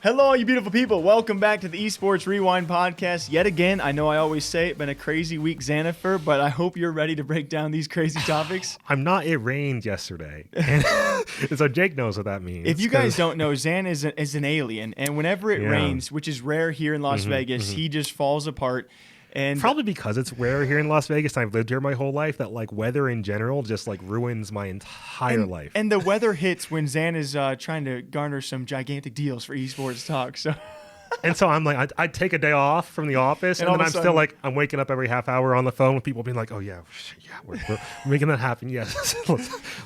Hello, you beautiful people. Welcome back to the Esports Rewind podcast. Yet again, I know I always say it's been a crazy week, Xanifer, but I hope you're ready to break down these crazy topics. I'm not. It rained yesterday. And so Jake knows what that means. If you guys don't know, Xan is an alien, and whenever it rains, which is rare here in Las Vegas, he just falls apart. And probably because it's rare here in Las Vegas, and I've lived here my whole life, that like weather in general just like ruins my entire life. And the weather hits when Xan is trying to garner some gigantic deals for Esports Talk. So, and so I'm like, I take a day off from the office, and then I'm still like, I'm waking up every half hour on the phone with people being like, oh yeah, we're making that happen. Yes.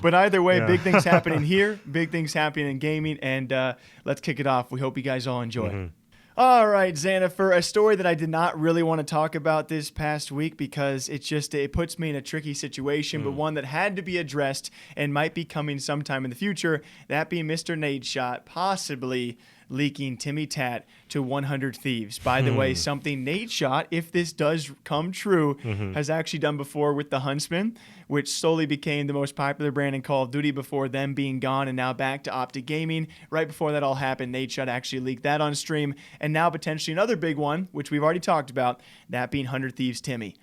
But either way, big things happening here, big things happening in gaming, and let's kick it off. We hope you guys all enjoy. All right, Xanifer, a story that I did not really want to talk about this past week because it puts me in a tricky situation, but one that had to be addressed and might be coming sometime in the future, that being Mr. Nadeshot possibly leaking Timmy Tat to 100 Thieves. By the way, something Nadeshot, if this does come true, has actually done before with the Huntsman, which slowly became the most popular brand in Call of Duty before them being gone and now back to Optic Gaming. Right before that all happened, Nadeshot actually leaked that on stream, and now potentially another big one, which we've already talked about, that being 100 Thieves Timmy.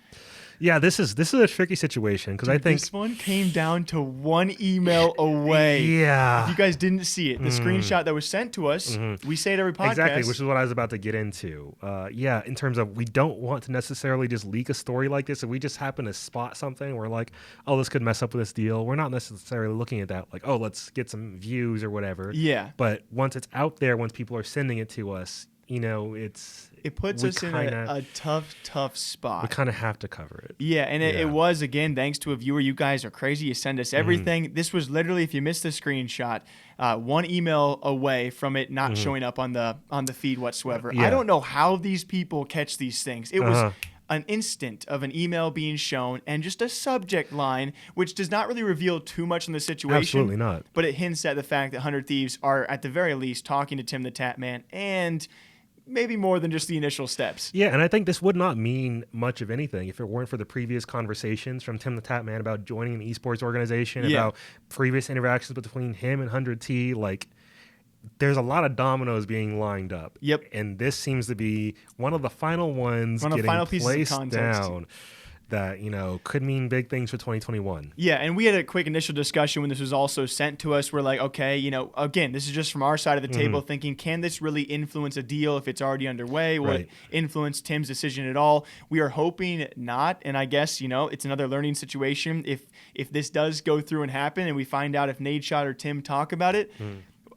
Yeah, this is a tricky situation because I think this one came down to one email away. Yeah. If you guys didn't see it, the screenshot that was sent to us, we say it every podcast. Exactly, which is what I was about to get into. In terms of we don't want to necessarily just leak a story like this. If we just happen to spot something, we're like, oh, this could mess up with this deal. We're not necessarily looking at that like, oh, let's get some views or whatever. Yeah. But once it's out there, once people are sending it to us, it puts us in a tough spot. We kind of have to cover it. Yeah, and it was, again, thanks to a viewer. You guys are crazy. You send us everything. This was literally, if you missed the screenshot, one email away from it not showing up on the feed whatsoever. I don't know how these people catch these things. It was an instant of an email being shown and just a subject line, which does not really reveal too much in the situation. Absolutely not. But it hints at the fact that 100 Thieves are, at the very least, talking to Tim the Tat Man and maybe more than just the initial steps. Yeah, and I think this would not mean much of anything if it weren't for the previous conversations from Tim the Tat Man about joining an esports organization, about previous interactions between him and 100T. Like, there's a lot of dominoes being lined up. Yep. And this seems to be one of the final ones pieces of context down that, could mean big things for 2021. Yeah, and we had a quick initial discussion when this was also sent to us. We're like, okay, again, this is just from our side of the table thinking, can this really influence a deal if it's already underway? Will it influence Tim's decision at all? We are hoping not, and I guess, it's another learning situation. If this does go through and happen and we find out if Nadeshot or Tim talk about it,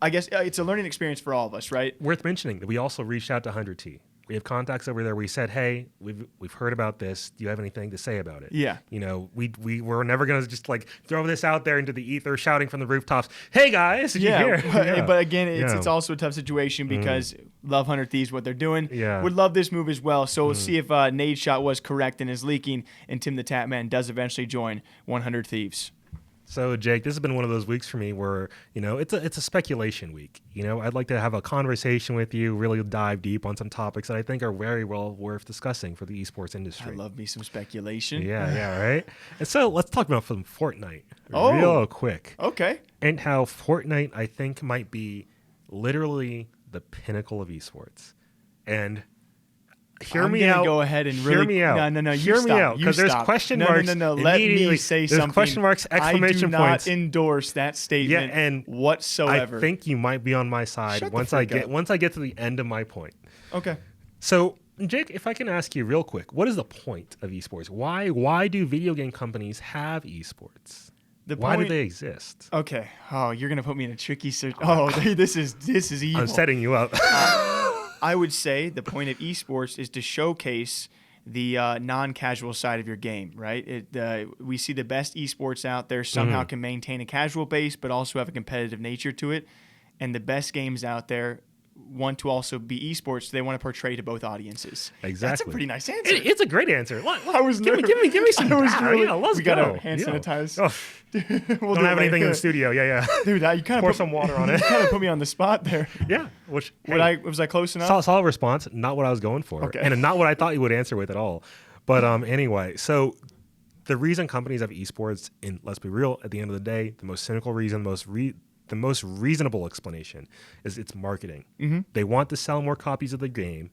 I guess it's a learning experience for all of us, right? Worth mentioning that we also reached out to 100T. We have contacts over there. We said, hey, we've heard about this. Do you have anything to say about it? Yeah. We were never going to just like throw this out there into the ether, shouting from the rooftops, hey guys, did you hear? But again, it's also a tough situation because love 100 Thieves, what they're doing. Yeah. Would love this move as well. So we'll see if Nadeshot was correct in his leaking and Tim the Tat Man does eventually join 100 Thieves. So, Jake, this has been one of those weeks for me where, it's a speculation week. I'd like to have a conversation with you, really dive deep on some topics that I think are very well worth discussing for the esports industry. I love me some speculation. Yeah, right? And so let's talk about some Fortnite real quick. Okay. And how Fortnite, I think, might be literally the pinnacle of esports. And hear me out. Go ahead and hear me out. No. Hear me out, because there's question marks. No. Let me say something. There's question marks, exclamation points. I do not endorse that statement. And whatsoever. I think you might be on my side once I get to the end of my point. Okay. So, Jake, if I can ask you real quick, what is the point of esports? Why do video game companies have esports? Why do they exist? Okay. Oh, you're gonna put me in a tricky situation. Oh, this is evil. I'm setting you up. I would say the point of esports is to showcase the non-casual side of your game, right? We see the best esports out there somehow can maintain a casual base, but also have a competitive nature to it. And the best games out there want to also be esports, so they want to portray to both audiences. Exactly. That's a pretty nice answer. It's a great answer. I was give me some. We gotta hand sanitize. Oh. Don't have anything in the studio. Yeah. Dude, you kind of pour some water on it. You kind of put me on the spot there. Yeah. Was I close enough? Solid response. Not what I was going for, okay. And not what I thought you would answer with at all. But anyway, so the reason companies have esports, and let's be real, at the end of the day, the most cynical reason, the most reasonable explanation is it's marketing. Mm-hmm. They want to sell more copies of the game,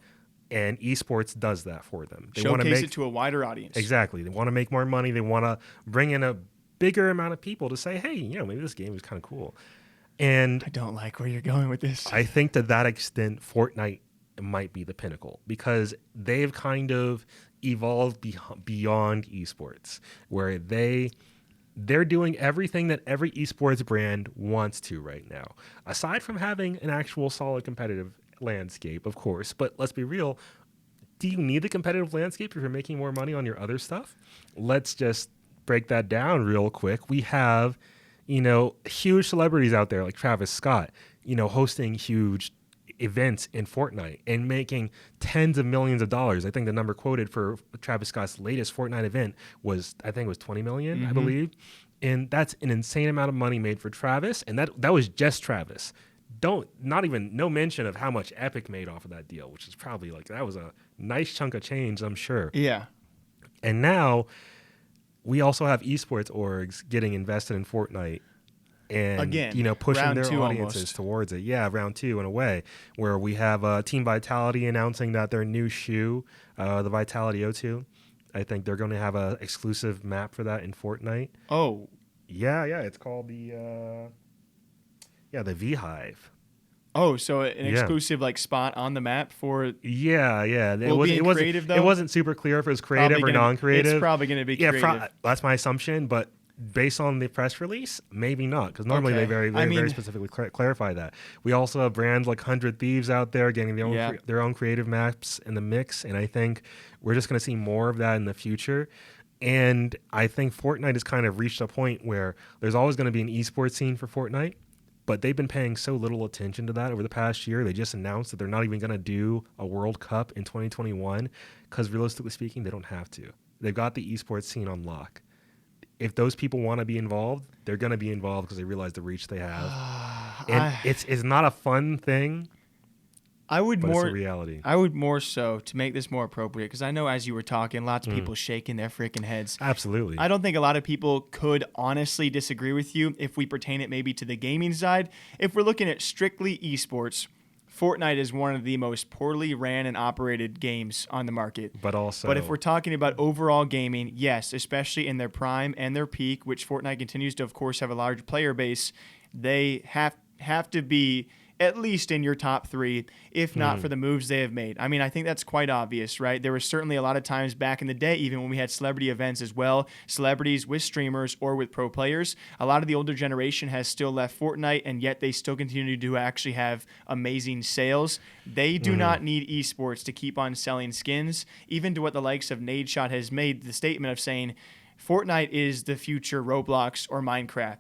and esports does that for them. They want to Showcase make it to a wider audience. Exactly. They want to make more money. They want to bring in a bigger amount of people to say, hey, maybe this game is kind of cool. And I don't like where you're going with this. I think to that extent, Fortnite might be the pinnacle because they've kind of evolved beyond esports, where they're doing everything that every esports brand wants to right now, aside from having an actual solid competitive landscape, of course. But let's be real. Do you need the competitive landscape if you're making more money on your other stuff? Let's just break that down real quick. We have, huge celebrities out there like Travis Scott, hosting huge events in Fortnite and making tens of millions of dollars. I think the number quoted for Travis Scott's latest Fortnite event was 20 million, Mm-hmm. I believe. And that's an insane amount of money made for Travis. And that was just Travis. No mention of how much Epic made off of that deal, which is probably that was a nice chunk of change, I'm sure. Yeah. And now we also have esports orgs getting invested in Fortnite and Again, pushing their audiences almost towards it. Yeah, round 2 in a way, where we have Team Vitality announcing that their new shoe, the Vitality O2, I think they're going to have an exclusive map for that in Fortnite. Oh. Yeah, it's called the V-Hive. Oh, so an exclusive spot on the map for Yeah. creative, though? It wasn't super clear if it was creative or non-creative. It's probably going to be creative. That's my assumption, but based on the press release, maybe not, because normally they very specifically clarify that. We also have brands like 100 Thieves out there getting their own creative maps in the mix, and I think we're just going to see more of that in the future. And I think Fortnite has kind of reached a point where there's always going to be an esports scene for Fortnite, but they've been paying so little attention to that over the past year. They just announced that they're not even going to do a World Cup in 2021 because realistically speaking, they don't have to. They've got the esports scene on lock. If those people want to be involved, they're going to be involved because they realize the reach they have. And it's not a fun thing. It's a reality. I would more so, to make this more appropriate, because I know as you were talking, lots of people shaking their freaking heads. Absolutely. I don't think a lot of people could honestly disagree with you if we pertain it maybe to the gaming side. If we're looking at strictly esports, Fortnite is one of the most poorly ran and operated games on the market. But if we're talking about overall gaming, yes, especially in their prime and their peak, which Fortnite continues to, of course, have a large player base, they have to be at least in your top 3, if not for the moves they have made. I mean, I think that's quite obvious, right? There was certainly a lot of times back in the day, even when we had celebrity events as well, celebrities with streamers or with pro players. A lot of the older generation has still left Fortnite, and yet they still continue to actually have amazing sales. They do not need esports to keep on selling skins, even to what the likes of Nadeshot has made the statement of saying, Fortnite is the future Roblox or Minecraft.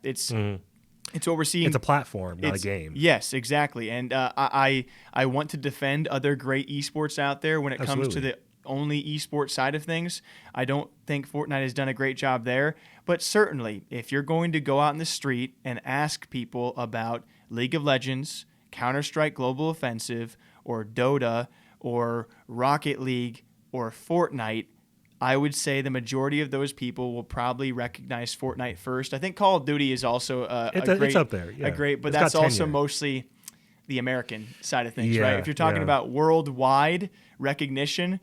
It's what we're seeing. It's a platform, not a game. Yes, exactly. And I want to defend other great esports out there when it comes to the only esports side of things. I don't think Fortnite has done a great job there. But certainly, if you're going to go out in the street and ask people about League of Legends, Counter-Strike Global Offensive, or Dota, or Rocket League, or Fortnite, I would say the majority of those people will probably recognize Fortnite first. I think Call of Duty is also it's up there. Yeah. But that's also mostly the American side of things, right? If you're talking about worldwide recognition,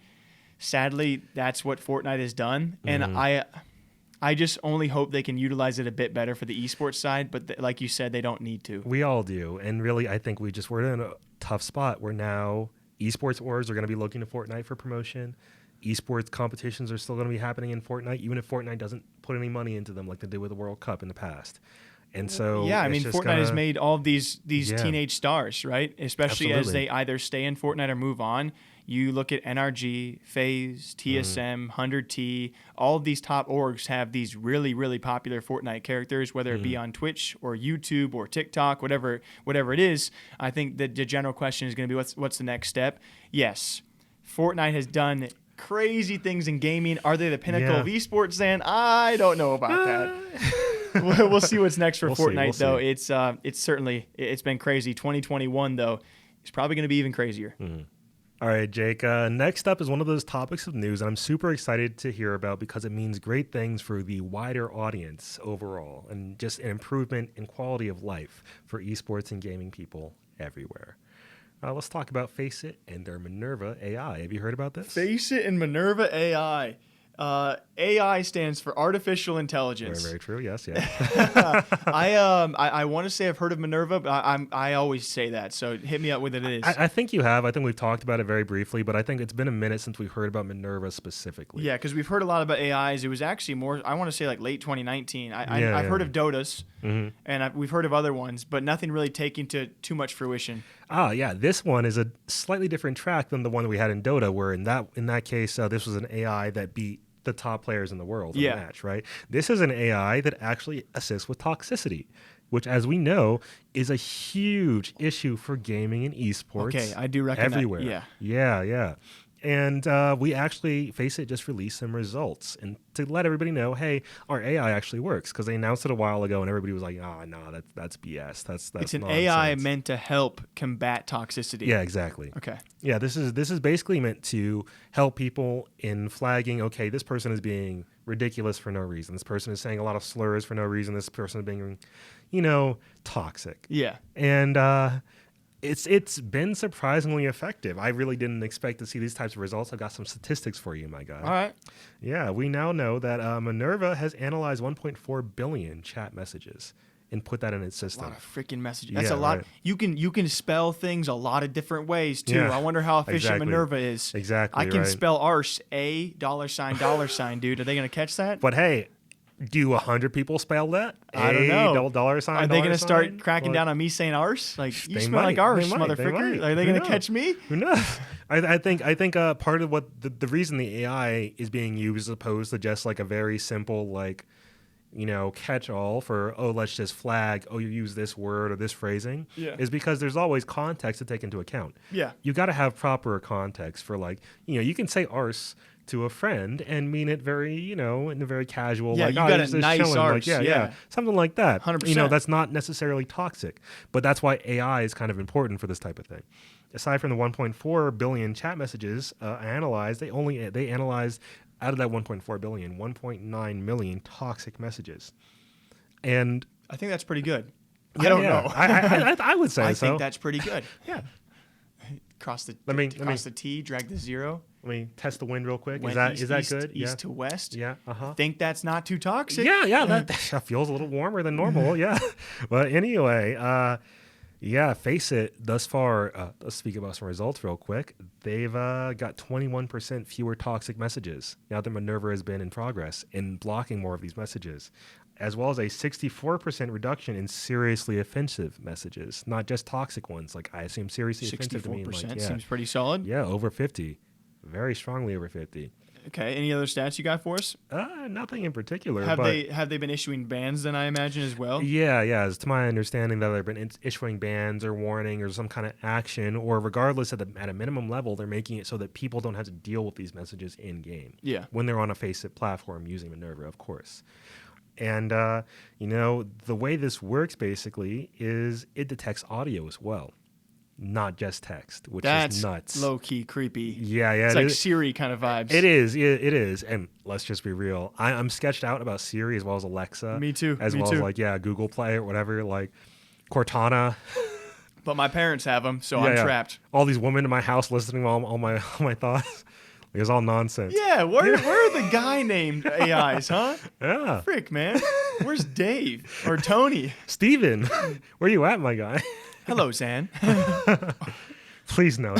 sadly, that's what Fortnite has done. And I just only hope they can utilize it a bit better for the esports side. But like you said, they don't need to. We all do. And really, I think we're in a tough spot where now esports orgs are going to be looking to Fortnite for promotion. Esports competitions are still going to be happening in Fortnite, even if Fortnite doesn't put any money into them like they did with the World Cup in the past. And so, Fortnite has made all of these teenage stars, right? Especially as they either stay in Fortnite or move on. You look at NRG, FaZe, TSM, 100T, all of these top orgs have these really, really popular Fortnite characters, whether it be on Twitch or YouTube or TikTok, whatever it is. I think the general question is going to be what's the next step? Yes, Fortnite has done crazy things in gaming. Are they the pinnacle of esports then? I don't know about that. We'll see what's next for Fortnite, though. It's certainly been crazy. 2021, though, is probably going to be even crazier. All right, Jake. Next up is one of those topics of news I'm super excited to hear about because it means great things for the wider audience overall and just an improvement in quality of life for esports and gaming people everywhere. Let's talk about FACEIT and their Minerva AI. Have you heard about this? FACEIT and Minerva AI. AI stands for artificial intelligence. Very, very true. Yes, I want to say I've heard of Minerva, but I always say that. So hit me up with it. It is. I think you have. I think we've talked about it very briefly, but I think it's been a minute since we've heard about Minerva specifically. Yeah, because we've heard a lot about AIs. It was actually more, I want to say like late 2019. I've heard of Dota's, and we've heard of other ones, but nothing really taking to too much fruition. Yeah. This one is a slightly different track than the one that we had in Dota, where in that case, this was an AI that beat the top players in the world in the match, right? This is an AI that actually assists with toxicity, which, as we know, is a huge issue for gaming and esports. Okay, I do recognize everywhere. Yeah. And we actually, FACEIT just released some results and to let everybody know, hey, our AI actually works, because they announced it a while ago and everybody was like, oh, no, that's BS. That's it's an nonsense. AI meant to help combat toxicity. Yeah, exactly. Okay. Yeah, this is basically meant to help people in flagging, okay, this person is being ridiculous for no reason. This person is saying a lot of slurs for no reason. This person is being, toxic. Yeah. And it's been surprisingly effective. I really didn't expect to see these types of results. I've got some statistics for you, my guy. All right. Yeah, we now know that Minerva has analyzed 1.4 billion chat messages and put that in its system. A lot of freaking messages. That's a lot. Right. You can spell things a lot of different ways too. Yeah, I wonder how efficient Minerva is. Exactly. I can spell arse $, $, dude. Are they gonna catch that? But hey, do 100 people spell that? I don't know. $? Are they going to start cracking down on me saying arse? Like, you smell like arse, motherfucker. Are they going to catch me? Who knows? I think part of what the reason the AI is being used, as opposed to just like a very simple catch-all for, let's just flag, you use this word or this phrasing, is because there's always context to take into account. Yeah. You got to have proper context for you can say arse to a friend and mean it very, in a very casual, you got a nice arse. Yeah, something like that. 100%. That's not necessarily toxic, but that's why AI is kind of important for this type of thing. Aside from the 1.4 billion chat messages analyzed, they analyzed out of that 1.4 billion, 1.9 million toxic messages. And I think that's pretty good. I don't know. I would say I so. think that's pretty good. Yeah. Cross the T, drag the 0. Let me test the wind real quick. Is that good? East to west. Yeah. Think that's not too toxic. Yeah. That feels a little warmer than normal. Yeah. But anyway, FACEIT thus far. Let's speak about some results real quick. They've got 21% fewer toxic messages now that Minerva has been in progress in blocking more of these messages, as well as a 64% reduction in seriously offensive messages, not just toxic ones. Like, I assume seriously offensive to mean 64% seems pretty solid. Yeah, over 50. Very strongly over 50. Okay. Any other stats you got for us? Nothing in particular. Have they been issuing bans then, I imagine, as well? Yeah. It's to my understanding that they've been issuing bans or warning or some kind of action, or regardless at a minimum level, they're making it so that people don't have to deal with these messages in game. Yeah. When they're on a FACEIT platform using Minerva, of course. And the way this works basically is it detects audio as well, not just text, which is nuts. That's low-key creepy. Yeah. It's like Siri kind of vibes. It is. And let's just be real. I'm sketched out about Siri as well as Alexa. Me too. As Google Play or whatever, like Cortana. But my parents have them, so I'm trapped. All these women in my house listening to all my thoughts. It was all nonsense. Yeah, where are the guy named AIs, huh? Yeah. Frick, man. Where's Dave or Tony? Steven, where you at, my guy? Hello, Zan. Please, no.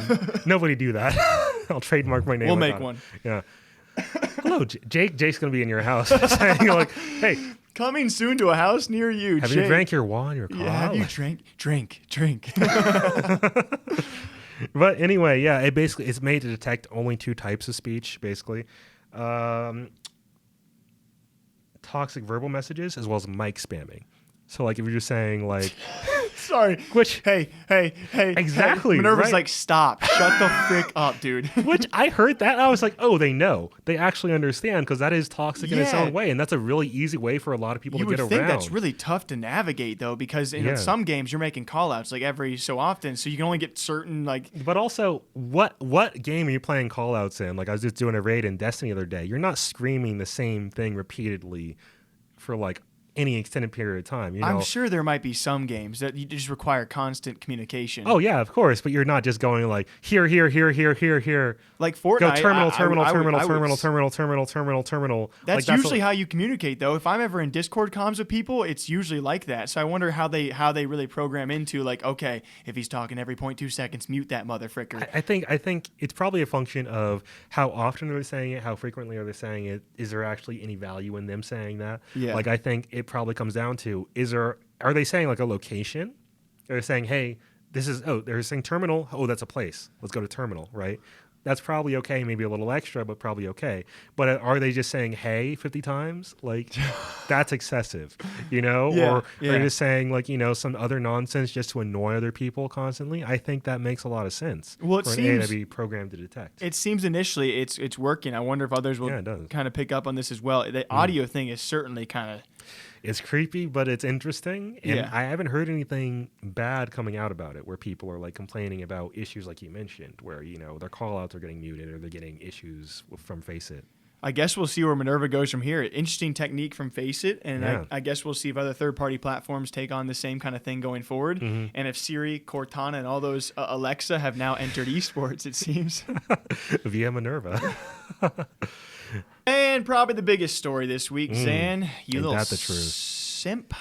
Nobody do that. I'll trademark my name. We'll make one. Yeah. Hello, Jake. Jake's going to be in your house saying, like, hey. Coming soon to a house near you, Have Jake. you drank your wine, your coffee? Yeah, have you drink. But anyway, yeah, it's made to detect only 2 types of speech, basically. Toxic verbal messages as well as mic spamming. So, like, if you're just saying, like, Sorry. Which hey. exactly. Minerva's right? like, stop. Shut the frick up, dude. Which I heard that and I was like, oh, they know. They actually understand because that is toxic in its own way, and that's a really easy way for a lot of people to get around. You would think that's really tough to navigate though, because in some games you're making call-outs like every so often, so you can only get certain like. But also, what game are you playing call-outs in? Like I was just doing a raid in Destiny the other day. You're not screaming the same thing repeatedly for like any extended period of time. You know? I'm sure there might be some games that you just require constant communication. Oh yeah, of course. But you're not just going like here. Like Fortnite. Go terminal. That's usually how you communicate, though. If I'm ever in Discord comms with people, it's usually like that. So I wonder how they really program into like, okay, if he's talking every 0.2 seconds, mute that motherfricker. I think it's probably a function of how often are they saying it, how frequently are they saying it. Is there actually any value in them saying that? Yeah. Like I think it probably comes down to are they saying like a location? Are they saying, hey, they're saying terminal. Oh, that's a place. Let's go to terminal, right? That's probably okay. Maybe a little extra, but probably okay. But are they just saying hey 50 times? Like that's excessive, you know? Or are they just saying like, you know, some other nonsense just to annoy other people constantly? I think that makes a lot of sense. Well, it for seems an AI to be programmed to detect. It seems initially it's working. I wonder if others will kind of pick up on this as well. The audio thing is certainly kind of. It's creepy, but it's interesting. And I haven't heard anything bad coming out about it where people are like complaining about issues like you mentioned, where, you know, their call outs are getting muted or they're getting issues from FACEIT. I guess we'll see where Minerva goes from here. Interesting technique from FACEIT, and I guess we'll see if other third-party platforms take on the same kind of thing going forward. Mm-hmm. And if Siri, Cortana, and all those Alexa have now entered esports, it seems. Via Minerva. And probably the biggest story this week, Zan. You little simp.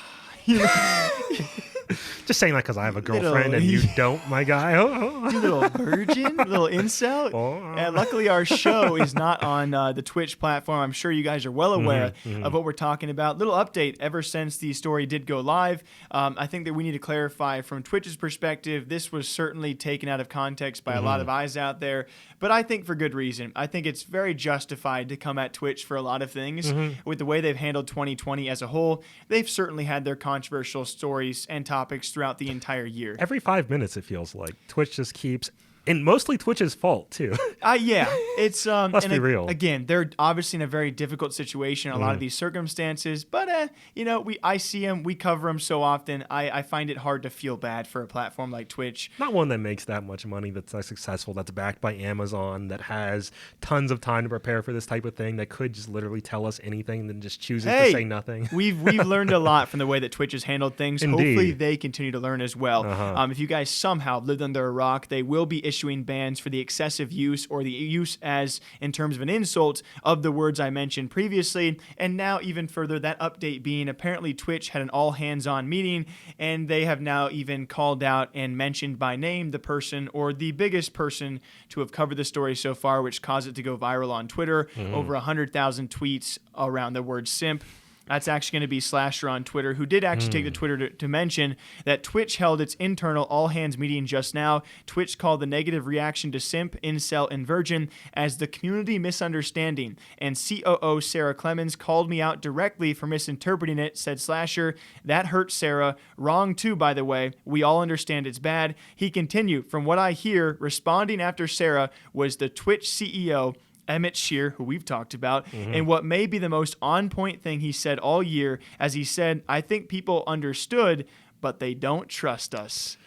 Just saying that because I have a girlfriend and you don't, my guy. You little virgin, little incel. And luckily our show is not on the Twitch platform. I'm sure you guys are well aware of what we're talking about. Little update, ever since the story did go live, I think that we need to clarify from Twitch's perspective, this was certainly taken out of context by a lot of eyes out there, but I think for good reason. I think it's very justified to come at Twitch for a lot of things. With the way they've handled 2020 as a whole, they've certainly had their controversial stories and topics throughout the entire year. Every 5 minutes, it feels like Twitch just keeps, and mostly Twitch's fault too. It's let's be real. Again, they're obviously in a very difficult situation. A lot of these circumstances, but you know, I see them, we cover them so often. I find it hard to feel bad for a platform like Twitch. Not one that makes that much money, that's that successful, that's backed by Amazon, that has tons of time to prepare for this type of thing, that could just literally tell us anything and then just chooses to say nothing. We've learned a lot from the way that Twitch has handled things. Indeed. Hopefully they continue to learn as well. If you guys somehow lived under a rock, they will be issuing bans for the excessive use or the use as in terms of an insult of the words I mentioned previously. And now even further, that update being apparently Twitch had an all hands on meeting and they have now even called out and mentioned by name the person or the biggest person to have covered the story so far, which caused it to go viral on Twitter. Over 100,000 tweets around the word simp. That's actually going to be Slasher on Twitter, who did actually take the Twitter to mention that Twitch held its internal all-hands meeting just now. Twitch called the negative reaction to simp, incel, and virgin as the community misunderstanding. And COO Sarah Clemens called me out directly for misinterpreting it, said Slasher. That hurt Sarah. Wrong too, by the way. We all understand it's bad. He continued, from what I hear, responding after Sarah was the Twitch CEO, Emmett Shear, who we've talked about, and what may be the most on-point thing he said all year, as he said, I think people understood, but they don't trust us.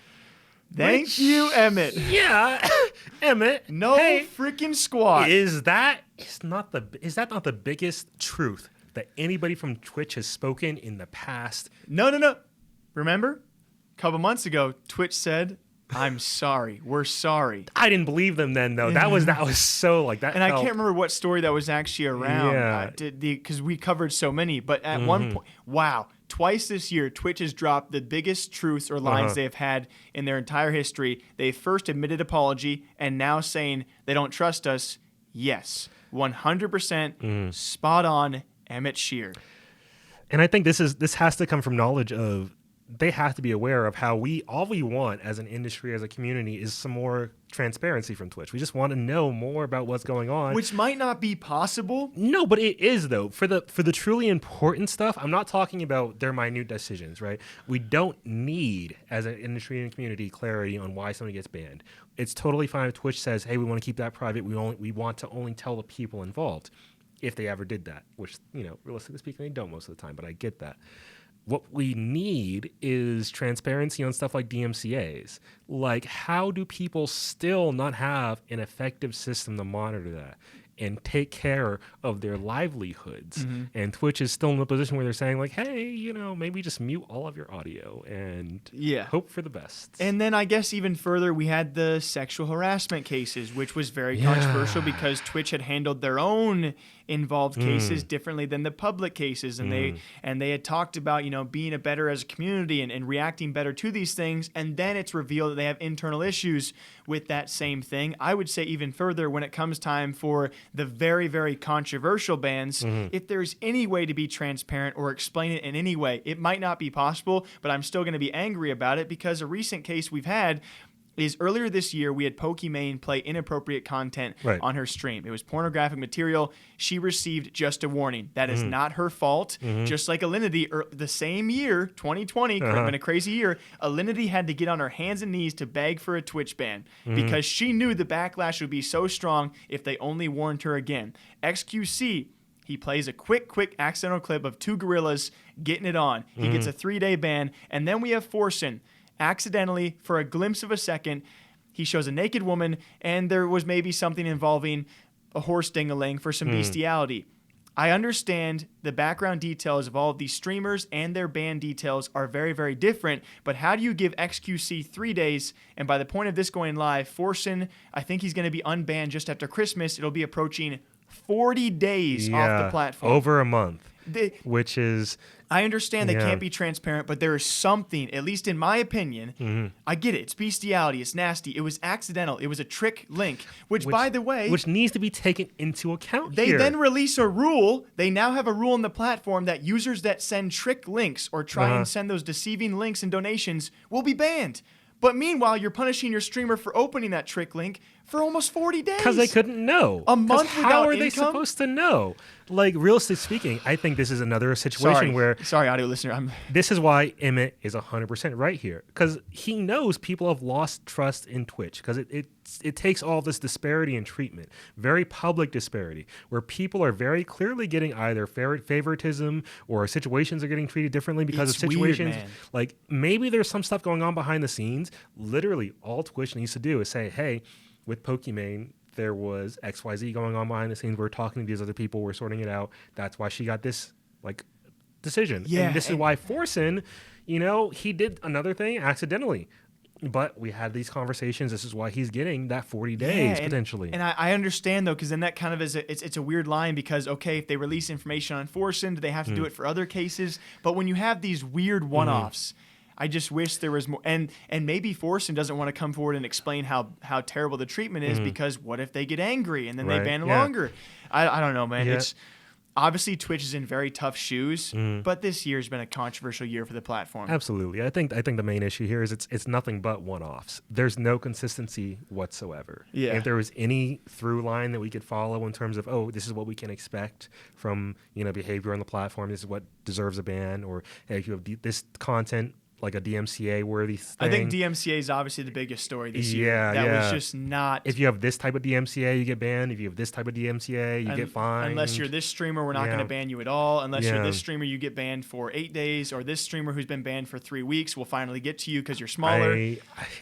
Thank you, Emmett. Yeah, Emmett. No freaking squat. Is that not the biggest truth that anybody from Twitch has spoken in the past? No. Remember? A couple months ago, Twitch said, I'm sorry. We're sorry. I didn't believe them then, though. That was so like that. And I can't remember what story that was actually around. Because we covered so many. But at one point, wow, twice this year, Twitch has dropped the biggest truths or lines they have had in their entire history. They first admitted apology and now saying they don't trust us. Yes, 100% spot on, Emmett Shear. And I think this has to come from knowledge of they have to be aware of how all we want as an industry, as a community, is some more transparency from Twitch. We just want to know more about what's going on, which might not be possible. No, but it is though. For the truly important stuff, I'm not talking about their minute decisions, right? We don't need, as an industry and community, clarity on why somebody gets banned. It's totally fine if Twitch says, "Hey, we want to keep that private. We want to only tell the people involved," if they ever did that, which, realistically speaking, they don't most of the time. But I get that. What we need is transparency on stuff like DMCAs. Like, how do people still not have an effective system to monitor that and take care of their livelihoods? Mm-hmm. And Twitch is still in a position where they're saying, like, hey, maybe just mute all of your audio and hope for the best. And then I guess even further, we had the sexual harassment cases, which was very controversial because Twitch had handled their own involved cases differently than the public cases, and they had talked about being better as a community and reacting better to these things, and then it's revealed that they have internal issues with that same thing. I would say even further, when it comes time for the very, very controversial bans, if there's any way to be transparent or explain it in any way, it might not be possible, but I'm still going to be angry about it, because a recent case we've had is earlier this year, we had Pokimane play inappropriate content on her stream. It was pornographic material. She received just a warning. That is not her fault. Just like Alinity, the same year, 2020, been a crazy year, Alinity had to get on her hands and knees to beg for a Twitch ban because she knew the backlash would be so strong if they only warned her again. XQC, he plays a quick accidental clip of two gorillas getting it on. He gets a 3-day ban. And then we have Forsen. Accidentally, for a glimpse of a second, he shows a naked woman, and there was maybe something involving a horse ding-a-ling for some bestiality. I understand the background details of all of these streamers and their ban details are very, very different, but how do you give XQC 3 days, and by the point of this going live, Forsen, I think he's going to be unbanned just after Christmas. It'll be approaching 40 days off the platform. Over a month, which is... I understand they can't be transparent, but there is something, at least in my opinion, I get it. It's bestiality. It's nasty. It was accidental. It was a trick link, which by the way... Which needs to be taken into account They then release a rule. They now have a rule on the platform that users that send trick links or try and send those deceiving links and donations will be banned. But meanwhile, you're punishing your streamer for opening that trick link for almost 40 days. Because they couldn't know. A month without How are income? they supposed to know? Like, realistically speaking, I think this is another situation where... Sorry, audio listener. This is why Emmett is 100% right here. Because he knows people have lost trust in Twitch. Because it takes all this disparity in treatment, very public disparity, where people are very clearly getting either favoritism or situations are getting treated differently because of situations. Weird, man. Like, maybe there's some stuff going on behind the scenes. Literally, all Twitch needs to do is say, hey, with Pokimane, there was XYZ going on behind the scenes. We're talking to these other people. We're sorting it out. That's why she got this, decision. Yeah, and this is why Forsen, he did another thing accidentally. But we had these conversations. This is why he's getting that 40 days, potentially. And I understand, though, because then that kind of is it's a weird line because, okay, if they release information on Forsen, do they have to do it for other cases? But when you have these weird one-offs, I just wish there was more. And maybe Forsen doesn't want to come forward and explain how terrible the treatment is because what if they get angry and then they ban longer? I don't know, man. It's obviously Twitch is in very tough shoes, but this year's been a controversial year for the platform. Absolutely. I think the main issue here is it's nothing but one-offs. There's no consistency whatsoever. Yeah. If there was any through line that we could follow in terms of, this is what we can expect from behavior on the platform, this is what deserves a ban, or hey, if you have this content like a DMCA worthy thing. I think DMCA is obviously the biggest story this year. That was just not... If you have this type of DMCA, you get banned. If you have this type of DMCA, you get fined. Unless you're this streamer, we're not going to ban you at all. Unless you're this streamer, you get banned for 8 days. Or this streamer who's been banned for 3 weeks will finally get to you because you're smaller.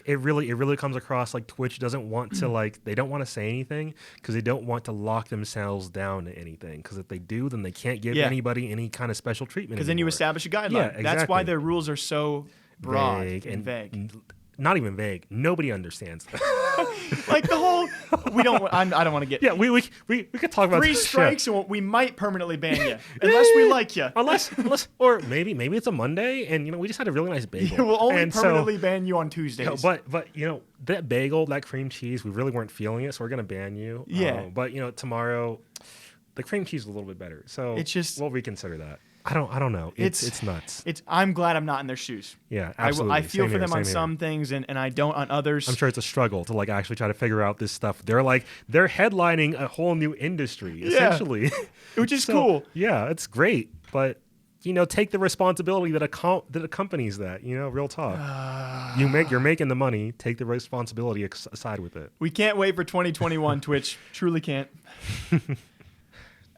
It really comes across like Twitch doesn't want to they don't want to say anything because they don't want to lock themselves down to anything. Because if they do, then they can't give anybody any kind like special treatment. Because then you establish a guideline. Yeah, exactly. That's why their rules are so broad and vague. Not even vague. Nobody understands that. Like the whole, I don't want to get. Yeah, we could talk about 3 strikes and we might permanently ban you unless we like you. Unless, or maybe it's a Monday and we just had a really nice bagel. We'll only permanently ban you on Tuesdays. But that bagel, that cream cheese, we really weren't feeling it, so we're gonna ban you. Yeah. But tomorrow, the cream cheese is a little bit better, so it's just we'll reconsider that. I don't know. It's nuts. I'm glad I'm not in their shoes. Yeah, absolutely. I feel for them on some things and I don't on others. I'm sure it's a struggle to like actually try to figure out this stuff. They're headlining a whole new industry essentially, which is cool. Yeah, it's great, but take the responsibility that accompanies that. Real talk. You're making the money. Take the responsibility aside with it. We can't wait for 2021. Twitch truly can't.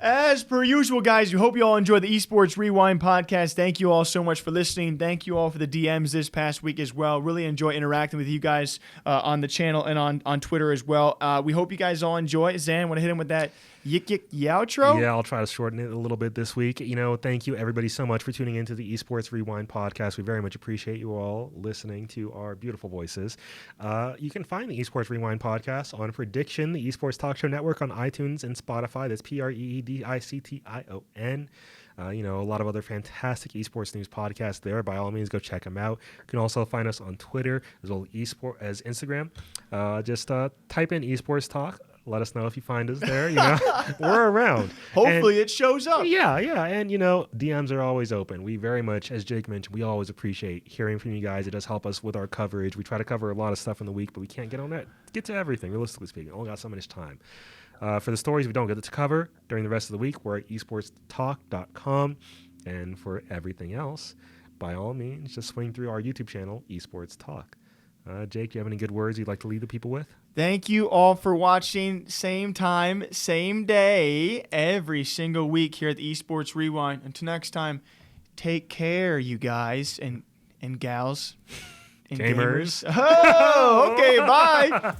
As per usual, guys, we hope you all enjoyed the Esports Rewind podcast. Thank you all so much for listening. Thank you all for the DMs this past week as well. Really enjoy interacting with you guys on the channel and on Twitter as well. We hope you guys all enjoy. Zan, want to hit him with that yik yik outro? Yeah, I'll try to shorten it a little bit this week. Thank you everybody so much for tuning into the Esports Rewind podcast. We very much appreciate you all listening to our beautiful voices. You can find the Esports Rewind podcast on Prediction, the Esports Talk Show Network on iTunes and Spotify. That's PREEDICTION. A lot of other fantastic esports news podcasts there. By all means, go check them out. You can also find us on Twitter as well as Instagram. Just type in Esports Talk. Let us know if you find us there. We're around. Hopefully it shows up. Yeah. And, DMs are always open. We very much, as Jake mentioned, we always appreciate hearing from you guys. It does help us with our coverage. We try to cover a lot of stuff in the week, but we can't get to everything, realistically speaking. Only got so much time. For the stories we don't get to cover during the rest of the week, we're at esportstalk.com. And for everything else, by all means, just swing through our YouTube channel, Esports Talk. Jake, do you have any good words you'd like to leave the people with? Thank you all for watching. Same time, same day, every single week here at the Esports Rewind. Until next time, take care, you guys and gals and gamers. Oh, okay, bye.